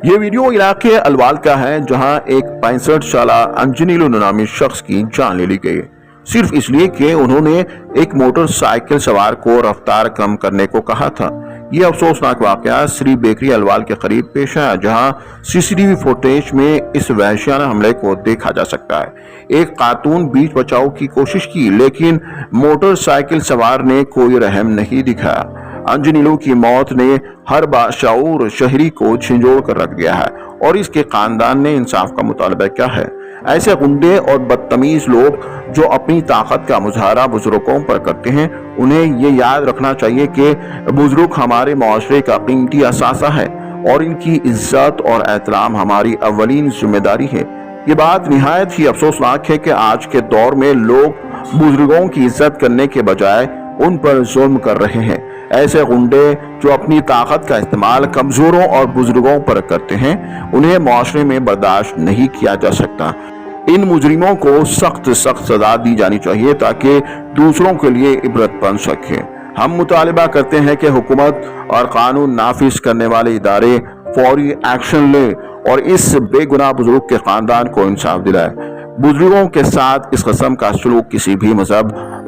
یہ ویڈیو علاقے الوال کا ہے جہاں ایک 65 سالہ انجنیلو نامی شخص کی جان لے لی گئی صرف اس لیے کہ انہوں نے ایک موٹر سائیکل سوار کو رفتار کم کرنے کو کہا تھا۔ یہ افسوسناک واقعہ سری بیکری الوال کے قریب پیش آیا جہاں سی سی ٹی وی فوٹیج میں اس وحشیانہ حملے کو دیکھا جا سکتا ہے۔ ایک خاتون بیچ بچاؤ کی کوشش کی لیکن موٹر سائیکل سوار نے کوئی رحم نہیں دکھایا۔ انجنیلو کی موت نے ہر باشعور شہری کو جھنجھوڑ کر رکھ دیا ہے اور اس کے خاندان نے انصاف کا مطالبہ کیا ہے۔ ایسے غنڈے اور بدتمیز لوگ جو اپنی طاقت کا مظاہرہ بزرگوں پر کرتے ہیں انہیں یہ یاد رکھنا چاہیے کہ بزرگ ہمارے معاشرے کا قیمتی اثاثہ ہے اور ان کی عزت اور احترام ہماری اولین ذمہ داری ہے۔ یہ بات نہایت ہی افسوسناک ہے کہ آج کے دور میں لوگ بزرگوں کی عزت کرنے کے بجائے ان پر ظلم کر رہے ہیں۔ ایسے غنڈے جو اپنی طاقت کا استعمال کمزوروں اور بزرگوں پر کرتے ہیں انہیں معاشرے میں برداشت نہیں کیا جا سکتا۔ ان مجرموں کو سخت سزا دی جانی چاہیے تاکہ دوسروں کے لیے عبرت بن سکے۔ ہم مطالبہ کرتے ہیں کہ حکومت اور قانون نافذ کرنے والے ادارے فوری ایکشن لیں اور اس بے گناہ بزرگ کے خاندان کو انصاف دلائے۔ بزرگوں کے ساتھ اس قسم کا سلوک کسی بھی مذہب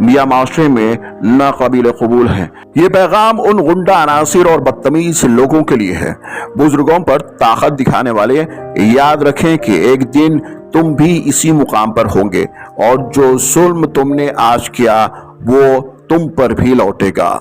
یا معاشرے میں ناقابل قبول ہے۔ یہ پیغام ان غنڈہ عناصر اور بدتمیز لوگوں کے لیے ہے۔ بزرگوں پر طاقت دکھانے والے یاد رکھیں کہ ایک دن تم بھی اسی مقام پر ہوں گے اور جو ظلم تم نے آج کیا وہ تم پر بھی لوٹے گا۔